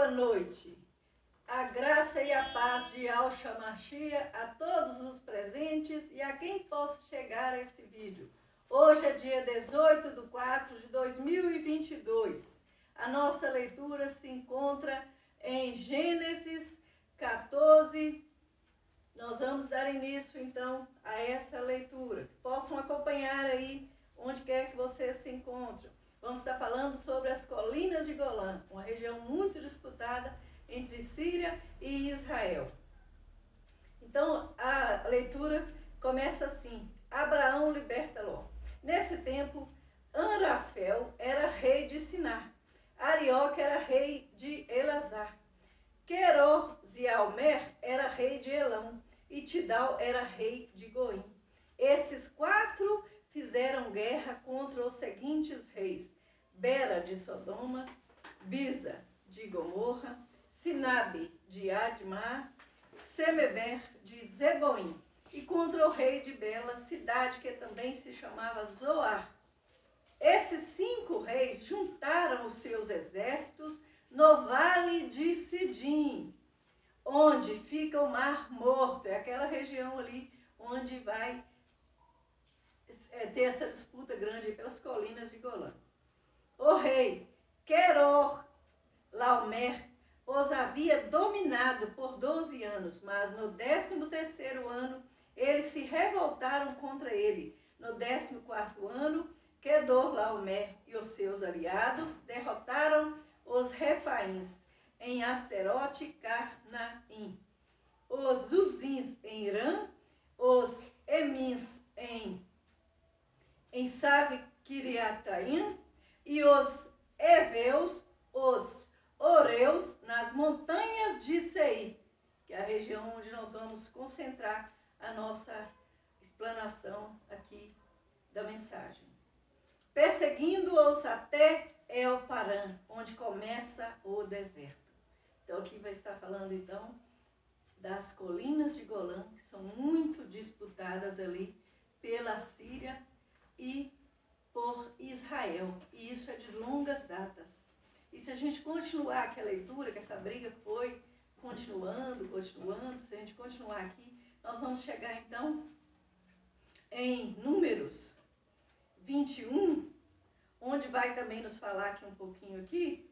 boa noite. A graça e a paz de Yahshua Mashiach a todos os presentes e a quem possa chegar a esse vídeo. Hoje é dia 18/4/2022. A nossa leitura se encontra em Gênesis 14. Nós vamos dar início, então, a essa leitura. Possam acompanhar aí, onde quer que vocês se encontrem. Vamos estar falando sobre as colinas de Golã, uma região muito disputada entre Síria e Israel. Então, a leitura começa assim: Abraão liberta Ló. Nesse tempo, Anrafel era rei de Sinar, Arioque era rei de Elazar, Queror-Zialmer era rei de Elão e Tidal era rei de Goim. Esses quatro fizeram guerra contra os seguintes reis: Bera de Sodoma, Bisa de Gomorra, Sinabe de Admar, Semeber de Zeboim, e contra o rei de Bela, cidade que também se chamava Zoar. Esses 5 reis juntaram os seus exércitos no vale de Sidim, onde fica o Mar Morto, é aquela região ali onde vai ter essa disputa grande pelas colinas de Golã. O rei Queror-Laomer os havia dominado por 12 anos, mas no 13º ano eles se revoltaram contra ele. No 14º ano, Quedorlaomer e os seus aliados derrotaram os Refaíns em Asterote e Carnaim, os Zuzins em Irã, os Emins em Save-Kiriataim e os Eveus, os Oreus nas montanhas de Seir, que é a região onde nós vamos concentrar a nossa explanação aqui da mensagem. Perseguindo-os até El-Parã, onde começa o deserto. Então aqui vai estar falando então das colinas de Golã, que são muito disputadas ali pela Síria e por Israel. E isso é de longas datas. E se a gente continuar aqui a leitura, que essa briga foi continuando, se a gente continuar aqui, nós vamos chegar então em Números 21, onde vai também nos falar aqui um pouquinho aqui,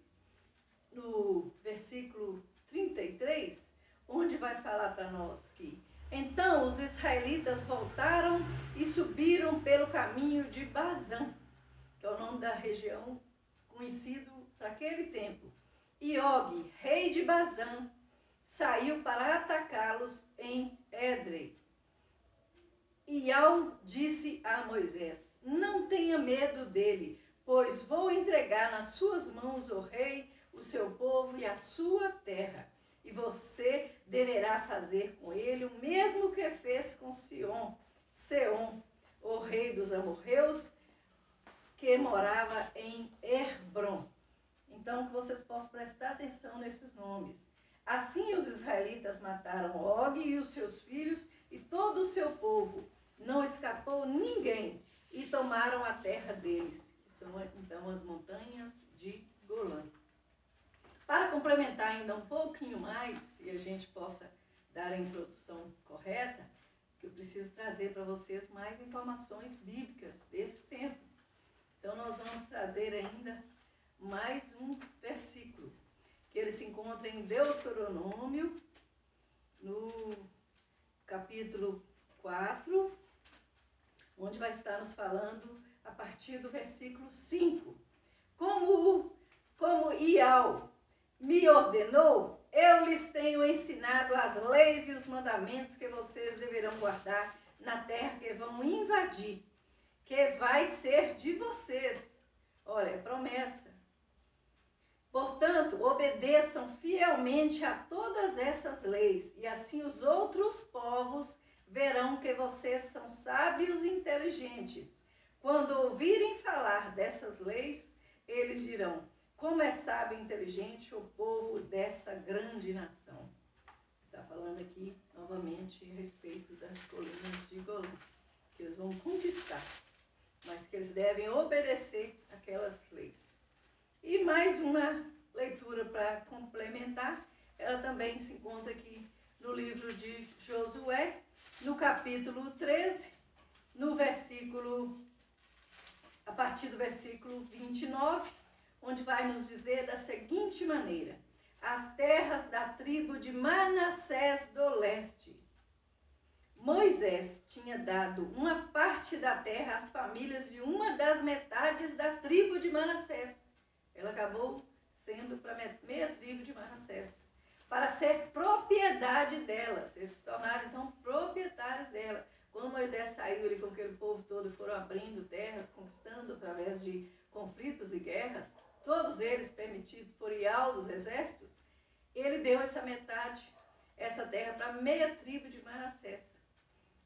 no versículo 33, onde vai falar para nós que então os israelitas voltaram e subiram pelo caminho de Bazã, que é o nome da região conhecido para aquele tempo. E Og, rei de Bazã, saiu para atacá-los em Edrei. E Yahweh disse a Moisés: não tenha medo dele, pois vou entregar nas suas mãos o rei, o seu povo e a sua terra. E você deverá fazer com ele o mesmo que fez com Seom, o rei dos amorreus, que morava em Hebron. Então, que vocês possam prestar atenção nesses nomes. Assim os israelitas mataram Og e os seus filhos e todo o seu povo. Não escapou ninguém e tomaram a terra deles, que são então as montanhas de Golã. Para complementar ainda um pouquinho mais, e a gente possa dar a introdução correta, que eu preciso trazer para vocês mais informações bíblicas desse tempo. Então nós vamos trazer ainda mais um versículo, que ele se encontra em Deuteronômio, no capítulo 4, onde vai estar nos falando a partir do versículo 5. Como Yahweh me ordenou, eu lhes tenho ensinado as leis e os mandamentos que vocês deverão guardar na terra que vão invadir, que vai ser de vocês. Olha, é promessa. Portanto, obedeçam fielmente a todas essas leis, e assim os outros povos verão que vocês são sábios e inteligentes. Quando ouvirem falar dessas leis, eles dirão: como é sábio e inteligente o povo dessa grande nação. Está falando aqui novamente a respeito das colinas de Golã, que eles vão conquistar, mas que eles devem obedecer aquelas leis. E mais uma leitura para complementar, ela também se encontra aqui no livro de Josué, no capítulo 13, no versículo, a partir do versículo 29, onde vai nos dizer da seguinte maneira: as terras da tribo de Manassés do leste. Moisés tinha dado uma parte da terra às famílias de uma das metades da tribo de Manassés. Ela acabou sendo para meia tribo de Manassés, para ser propriedade delas. Eles se tornaram, então, proprietários dela. Quando Moisés saiu ali com aquele povo todo, foram abrindo terras, conquistando através de conflitos e guerras, todos eles permitidos por Ial dos exércitos, ele deu essa metade, essa terra, para meia tribo de Manassés.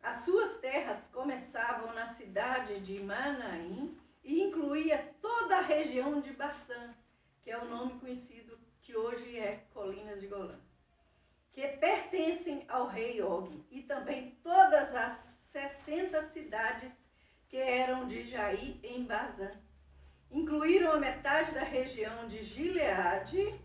As suas terras começavam na cidade de Manaim e incluía toda a região de Baçã, que é o nome conhecido que hoje é Colinas de Golã, que pertencem ao rei Og, e também todas as 60 cidades que eram de Jair em Bazã. Incluíram a metade da região de Gileade,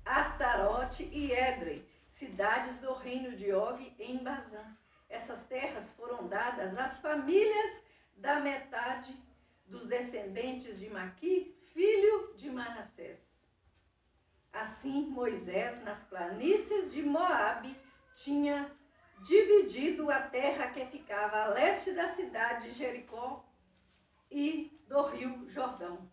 Astarote e Edrei, cidades do reino de Og em Bazã. Essas terras foram dadas às famílias da metade dos descendentes de Maqui, filho de Manassés. Assim, Moisés, nas planícies de Moabe, tinha dividido a terra que ficava a leste da cidade de Jericó e do rio Jordão.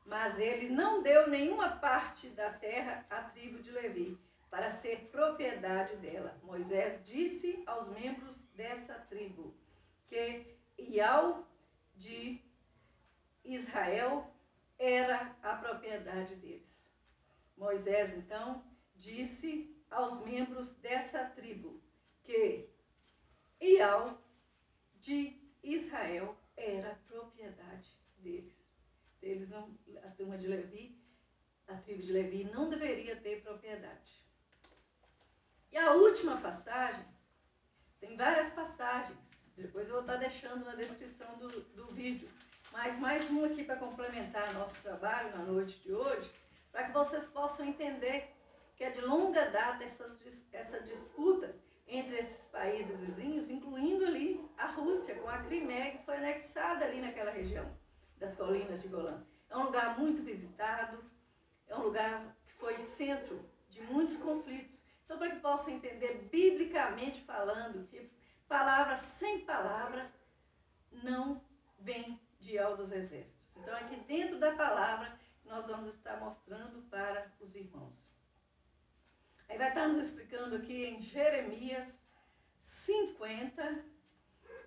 Mas ele não deu nenhuma parte da terra à tribo de Levi, para ser propriedade dela. Moisés disse aos membros dessa tribo que Ial de Israel era a propriedade deles. Moisés, então, disse aos membros dessa tribo que Ial de Israel era propriedade deles. Eles não, a turma de Levi, a tribo de Levi não deveria ter propriedade. E a última passagem, tem várias passagens, depois eu vou estar deixando na descrição do vídeo, mas mais uma aqui para complementar nosso trabalho na noite de hoje, para que vocês possam entender que é de longa data essa disputa entre esses países vizinhos, incluindo ali a Rússia, com a Crimeia, que foi anexada ali naquela região das Colinas de Golã. É um lugar muito visitado, é um lugar que foi centro de muitos conflitos. Então, para que possam entender biblicamente falando, que palavra sem palavra não vem de Ial dos exércitos. Então, aqui dentro da palavra, nós vamos estar mostrando para os irmãos. Aí vai estar nos explicando aqui em Jeremias 50,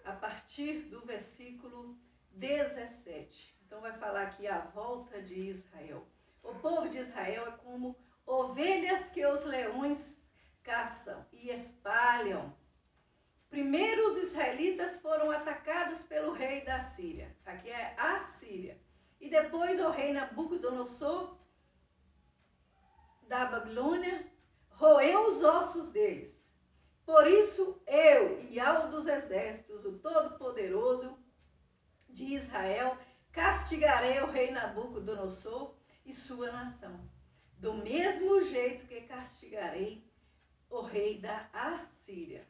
a partir do versículo 17. Então, vai falar aqui a volta de Israel. O povo de Israel é como ovelhas que os leões caçam e espalham. Primeiro os israelitas foram atacados pelo rei da Síria. Aqui é a Síria. E depois o rei Nabucodonosor da Babilônia roeu os ossos deles. Por isso eu, Ial dos exércitos, o Todo-Poderoso de Israel, castigarei o rei Nabucodonosor e sua nação, do mesmo jeito que castigarei o rei da Assíria.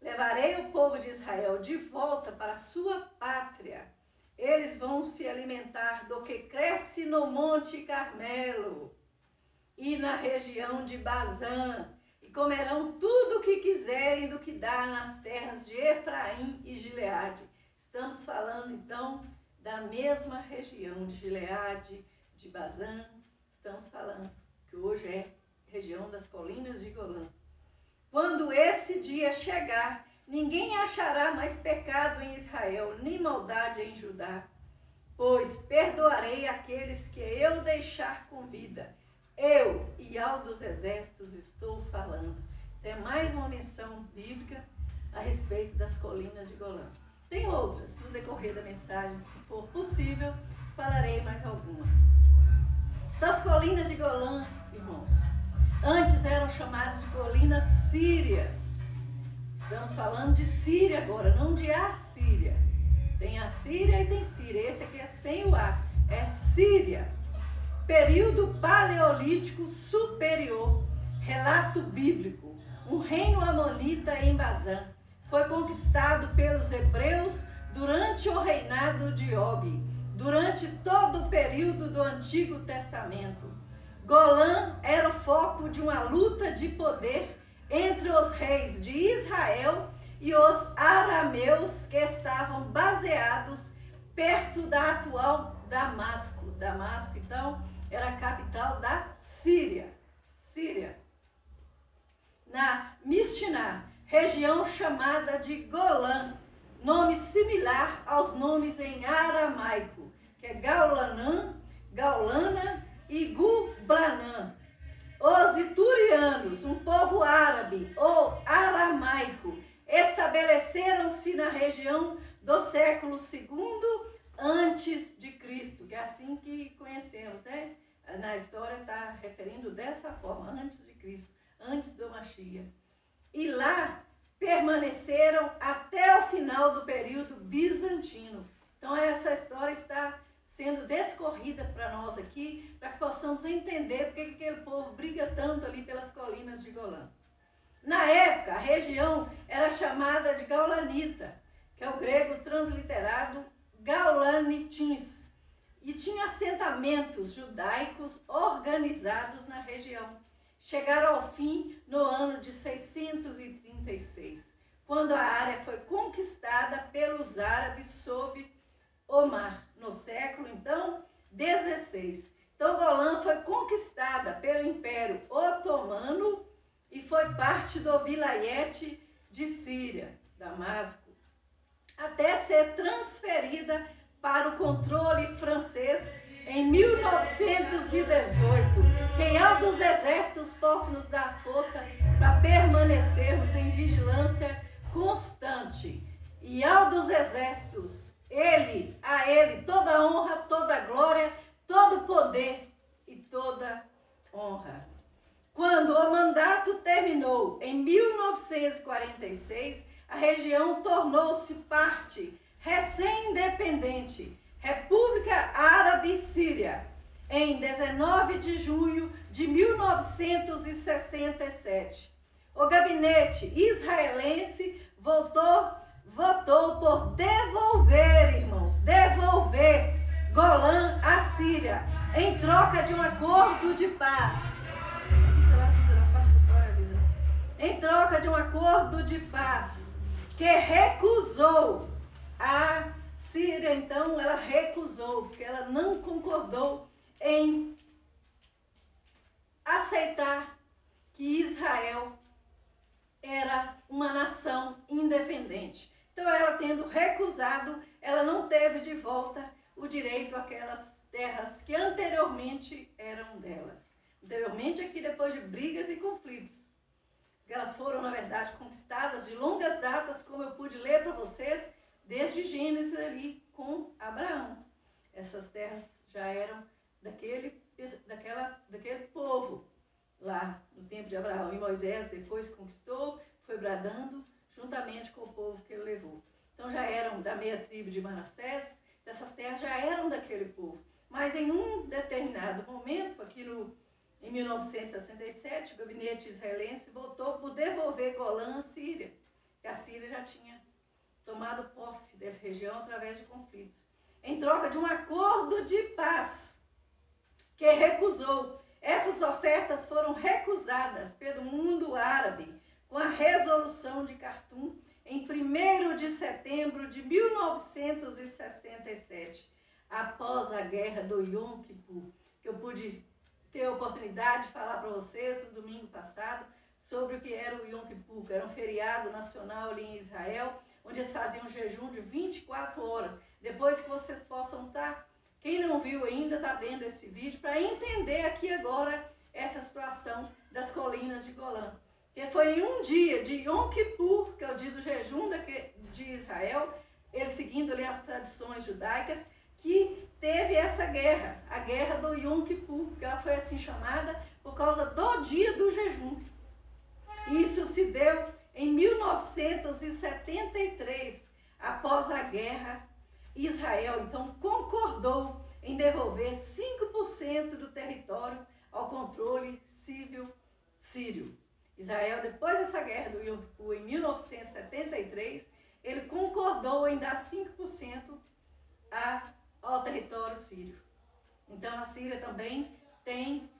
Levarei o povo de Israel de volta para sua pátria. Eles vão se alimentar do que cresce no Monte Carmelo e na região de Bazã, e comerão tudo o que quiserem do que dá nas terras de Efraim e Gileade. Estamos falando, então, da mesma região de Gileade, de Bazã. Estamos falando que hoje é região das Colinas de Golã. Quando esse dia chegar, ninguém achará mais pecado em Israel, nem maldade em Judá, pois perdoarei aqueles que eu deixar com vida. Eu, Ial dos exércitos, estou falando. Tem mais uma menção bíblica a respeito das Colinas de Golã. Tem outras, no decorrer da mensagem, se for possível, falarei mais alguma. Das Colinas de Golã, irmãos, antes eram chamadas de Colinas Sírias. Estamos falando de Síria agora, não de Assíria. Tem Assíria e tem Síria. Esse aqui é sem o A, é Síria. período paleolítico superior, relato bíblico, um reino amonita em Bazã foi conquistado pelos hebreus durante o reinado de Og, durante todo o período do Antigo Testamento. Golã era o foco de uma luta de poder entre os reis de Israel e os arameus que estavam baseados perto da atual Damasco. Damasco, então, era a capital da Síria. Na Mishiná, região chamada de Golã, nome similar aos nomes em aramaico, que é Gaulanã, Gaulana e Gublanã. Os iturianos, um povo árabe ou aramaico, estabeleceram-se na região do século II antes de Cristo, que é assim que conhecemos, né? Na história está referindo dessa forma, antes de Cristo, antes do Mashiach. E lá permaneceram até o final do período bizantino. Então essa história está sendo descorrida para nós aqui, para que possamos entender porque que aquele povo briga tanto ali pelas colinas de Golã. Na época, a região era chamada de Gaulanita, que é o grego transliterado Gaulanitins, e tinha assentamentos judaicos organizados na região. Chegaram ao fim no ano de 636, quando a área foi conquistada pelos árabes sob Omar, no século, então, 16. Então, Golã foi conquistada pelo Império Otomano e foi parte do vilayete de Síria, Damasco, até ser transferida para o controle francês em 1918. Quem é dos exércitos possa nos dar força para permanecermos em vigilância constante. E ao dos exércitos, a ele toda honra, toda glória, todo poder e toda honra. Quando o mandato terminou em 1946, a região tornou-se parte recém-independente, República Árabe Síria, em 19 de junho de 1967. O gabinete israelense votou por devolver, irmãos, Golã à Síria, em troca de um acordo de paz. Em troca de um acordo de paz, que recusou a Síria, então, ela recusou, porque ela não concordou em aceitar que Israel era uma nação independente. Então, ela tendo recusado, ela não teve de volta o direito àquelas terras que anteriormente eram delas. Anteriormente, aqui depois de brigas e conflitos. Elas foram, na verdade, conquistadas de longas datas, como eu pude ler para vocês, desde Gênesis ali com Abraão. Essas terras já eram daquele povo lá no tempo de Abraão. E Moisés depois conquistou, foi bradando, juntamente com o povo que ele levou. Então já eram da meia tribo de Manassés, essas terras já eram daquele povo. Mas em um determinado momento, aqui em 1967, o gabinete israelense votou por devolver Golã à Síria, que a Síria já tinha tomado posse dessa região através de conflitos, em troca de um acordo de paz, que recusou. Essas ofertas foram recusadas pelo mundo árabe com a resolução de Khartum em 1º de setembro de 1967, após a guerra do Yom Kippur, que eu pude ter a oportunidade de falar para vocês no domingo passado sobre o que era o Yom Kippur, que era um feriado nacional ali em Israel, onde eles faziam um jejum de 24 horas. Depois que vocês possam estar, quem não viu ainda está vendo esse vídeo, para entender aqui agora essa situação das colinas de Golã. Que foi em um dia de Yom Kippur, que é o dia do jejum de Israel, eles seguindo ali as tradições judaicas, que teve essa guerra, a guerra do Yom Kippur, que ela foi assim chamada por causa do dia do jejum. Isso se deu em 1973, após a guerra. Israel então concordou em devolver 5% do território ao controle civil sírio. Israel, depois dessa guerra do Yom Kippur, em 1973, ele concordou em dar 5% ao território sírio. Então a Síria também tem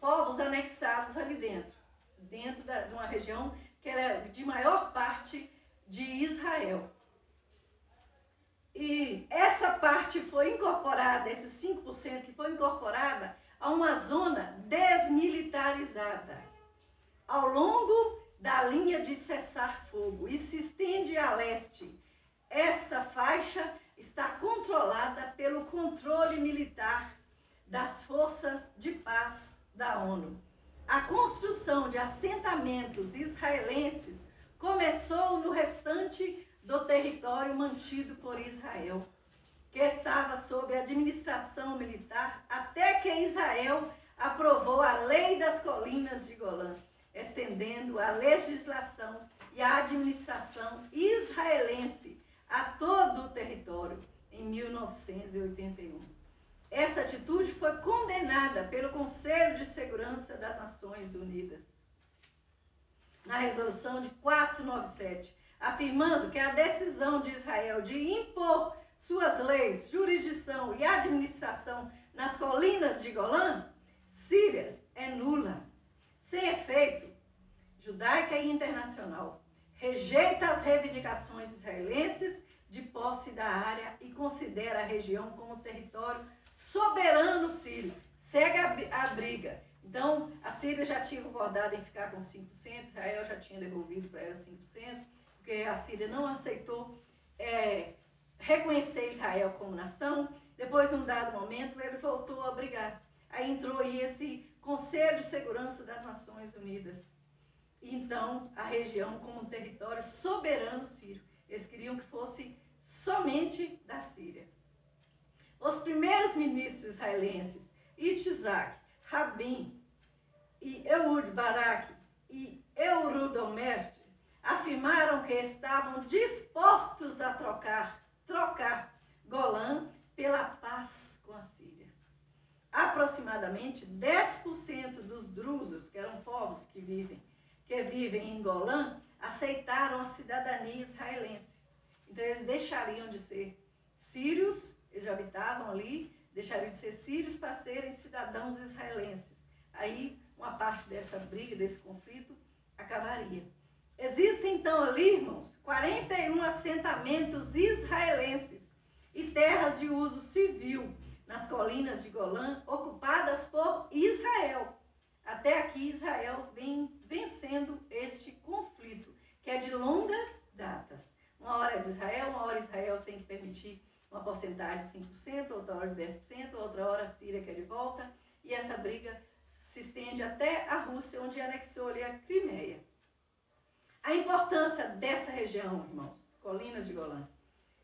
povos anexados ali dentro de uma região que ela é de maior parte de Israel. E essa parte foi incorporada, esses 5% que foi incorporada a uma zona desmilitarizada ao longo da linha de cessar-fogo e se estende a leste. Esta faixa está controlada pelo controle militar das forças de paz da ONU. A construção de assentamentos israelenses começou no restante do território mantido por Israel, que estava sob administração militar até que Israel aprovou a Lei das Colinas de Golã, estendendo a legislação e a administração israelense a todo o território em 1981. Essa atitude foi condenada pelo Conselho de Segurança das Nações Unidas, na resolução de 497, afirmando que a decisão de Israel de impor suas leis, jurisdição e administração nas colinas de Golã, sírias, é nula, sem efeito, judaica e internacional. Rejeita as reivindicações israelenses de posse da área e considera a região como território soberano sírio. Segue a briga. Então, a Síria já tinha concordado em ficar com 5%, Israel já tinha devolvido para ela 5%, porque a Síria não aceitou reconhecer Israel como nação. Depois, num dado momento, ele voltou a brigar. Aí entrou aí esse Conselho de Segurança das Nações Unidas. Então, a região como um território soberano sírio. Eles queriam que fosse somente da Síria. Os primeiros ministros israelenses, Itzhak Rabin e Ehud Barak e Ehud Olmert, afirmaram que estavam dispostos a trocar Golã pela paz com a Síria. Aproximadamente 10% dos drusos, que eram povos que vivem em Golã, aceitaram a cidadania israelense. Então eles deixariam de ser sírios, eles já habitavam ali, deixariam de ser sírios para serem cidadãos israelenses. Aí uma parte dessa briga, desse conflito, acabaria. Existem então ali, irmãos, 41 assentamentos israelenses e terras de uso civil nas colinas de Golã, ocupadas por Israel. Até aqui Israel vem vencendo este conflito, que é de longas datas. Uma hora é de Israel, uma hora Israel tem que permitir uma porcentagem de 5%, outra hora de 10%, outra hora a Síria quer de volta, e essa briga se estende até a Rússia, onde anexou ali a Crimeia. A importância dessa região, irmãos, colinas de Golã.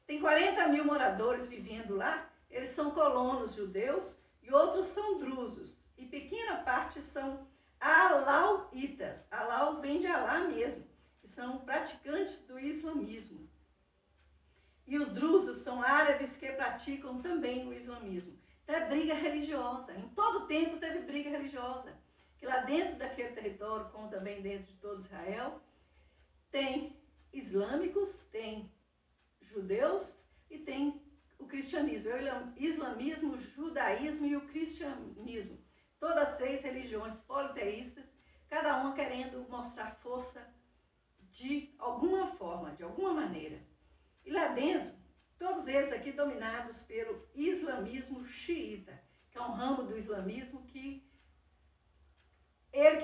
Tem 40 mil moradores vivendo lá, eles são colonos judeus e outros são drusos. E pequena parte são alauítas. Alau vem de Alá mesmo, que são praticantes do islamismo. E os drusos são árabes que praticam também o islamismo. Então é briga religiosa. Em todo tempo teve briga religiosa. Que lá dentro daquele território, como também dentro de todo Israel, tem islâmicos, tem judeus e tem o cristianismo. O islamismo, o judaísmo e o cristianismo. Todas as 3 religiões politeístas, cada uma querendo mostrar força de alguma forma, de alguma maneira. E lá dentro, todos eles aqui dominados pelo islamismo xiita, que é um ramo do islamismo que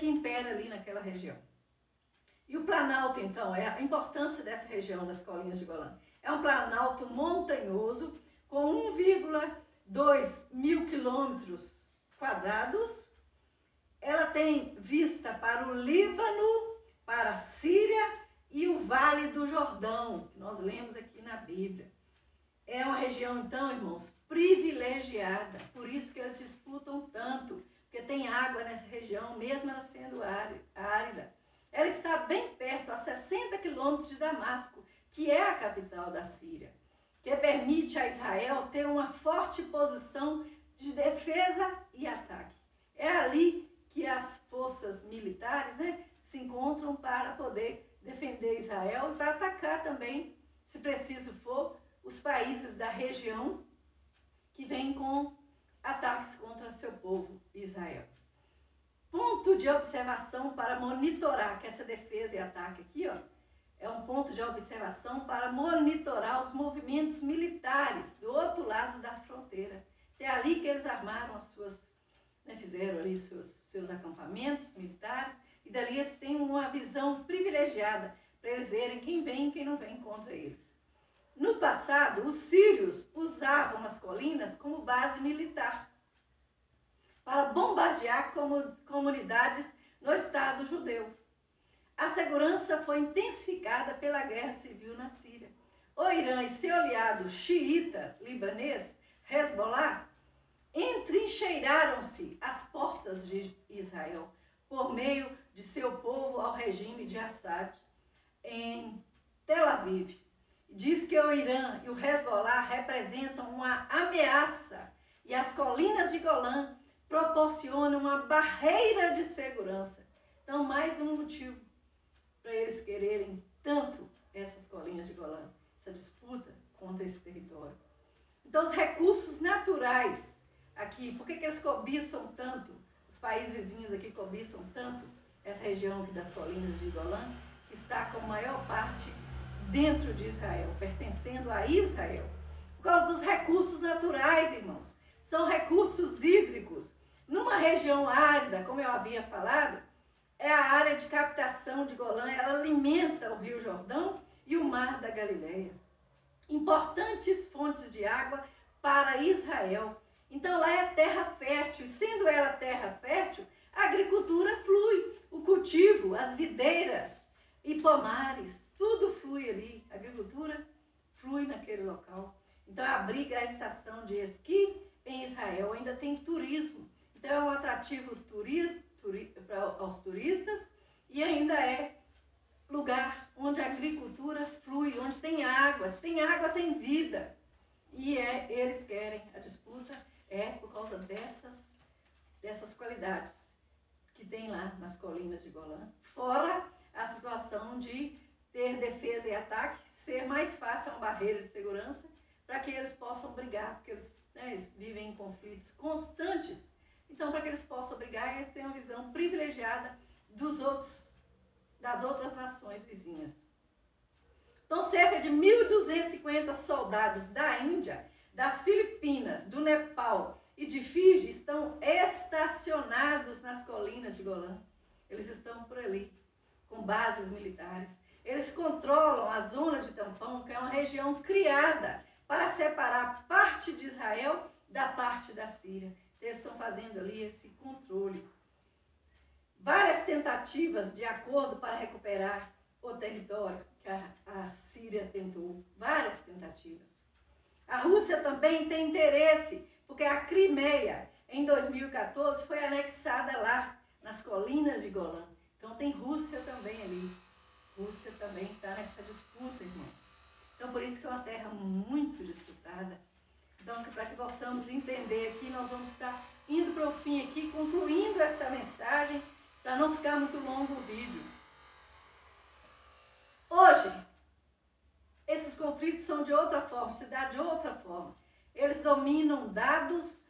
impera ali naquela região. E o Planalto, então, é a importância dessa região das colinas de Golã. É um planalto montanhoso com 1,2 mil quilômetros quadrados. Ela tem vista para o Líbano, para a Síria e o Vale do Jordão, que nós lemos aqui na Bíblia. É uma região, então, irmãos, privilegiada. Por isso que eles disputam tanto, porque tem água nessa região, mesmo ela sendo árida. Ela está bem perto, a 60 quilômetros de Damasco, que é a capital da Síria, que permite a Israel ter uma forte posição de defesa e ataque. É ali que as forças militares, né, se encontram para poder defender Israel e para atacar também, se preciso for, os países da região que vêm com ataques contra seu povo, Israel. Ponto de observação para monitorar, que essa defesa e ataque aqui, ó, é um ponto de observação para monitorar os movimentos militares do outro lado da fronteira. É ali que eles armaram as suas, né, fizeram ali seus acampamentos militares, e dali eles têm uma visão privilegiada para eles verem quem vem e quem não vem contra eles. No passado, os sírios usavam as colinas como base militar para bombardear comunidades no Estado judeu. A segurança foi intensificada pela guerra civil na Síria. O Irã e seu aliado xiita libanês, Hezbollah, entrincheiraram-se às portas de Israel por meio de seu povo ao regime de Assad em Tel Aviv. Diz que o Irã e o Hezbollah representam uma ameaça e as colinas de Golã proporcionam uma barreira de segurança. Então, mais um motivo para eles quererem tanto essas colinas de Golã, essa disputa contra esse território. Então, os recursos naturais aqui, por que eles cobiçam tanto, os países vizinhos aqui cobiçam tanto essa região aqui das colinas de Golã, que está com a maior parte dentro de Israel, pertencendo a Israel? Por causa dos recursos naturais, irmãos. São recursos hídricos. Numa região árida, como eu havia falado, é a área de captação de Golã, ela alimenta o Rio Jordão e o Mar da Galileia. Importantes fontes de água para Israel. Então lá é terra fértil, e sendo ela terra fértil, a agricultura flui, o cultivo, as videiras e pomares, tudo flui ali, a agricultura flui naquele local. Então abriga a estação de esqui em Israel, ainda tem turismo, então é um atrativo aos turistas e ainda é lugar onde a agricultura flui, onde tem água. Se tem água, tem vida. E eles querem, a disputa é por causa dessas qualidades que tem lá nas colinas de Golã. Fora a situação de ter defesa e ataque, ser mais fácil uma barreira de segurança para que eles possam brigar, porque eles vivem em conflitos constantes. Então, para que eles possam brigar, eles têm uma visão privilegiada das outras nações vizinhas. Então, cerca de 1.250 soldados da Índia, das Filipinas, do Nepal e de Fiji estão estacionados nas colinas de Golã. Eles estão por ali, com bases militares. Eles controlam a zona de tampão, que é uma região criada para separar parte de Israel da parte da Síria. Eles estão fazendo ali esse controle. Várias tentativas de acordo para recuperar o território que a Síria tentou. Várias tentativas. A Rússia também tem interesse, porque a Crimeia, em 2014, foi anexada lá, nas colinas de Golã. Então tem Rússia também ali. Rússia também está nessa disputa, irmãos. Então por isso que é uma terra muito disputada. Então, para que possamos entender aqui, nós vamos estar indo para o fim aqui, concluindo essa mensagem, para não ficar muito longo o vídeo. Hoje, esses conflitos são de outra forma, se dá de outra forma. Eles dominam dados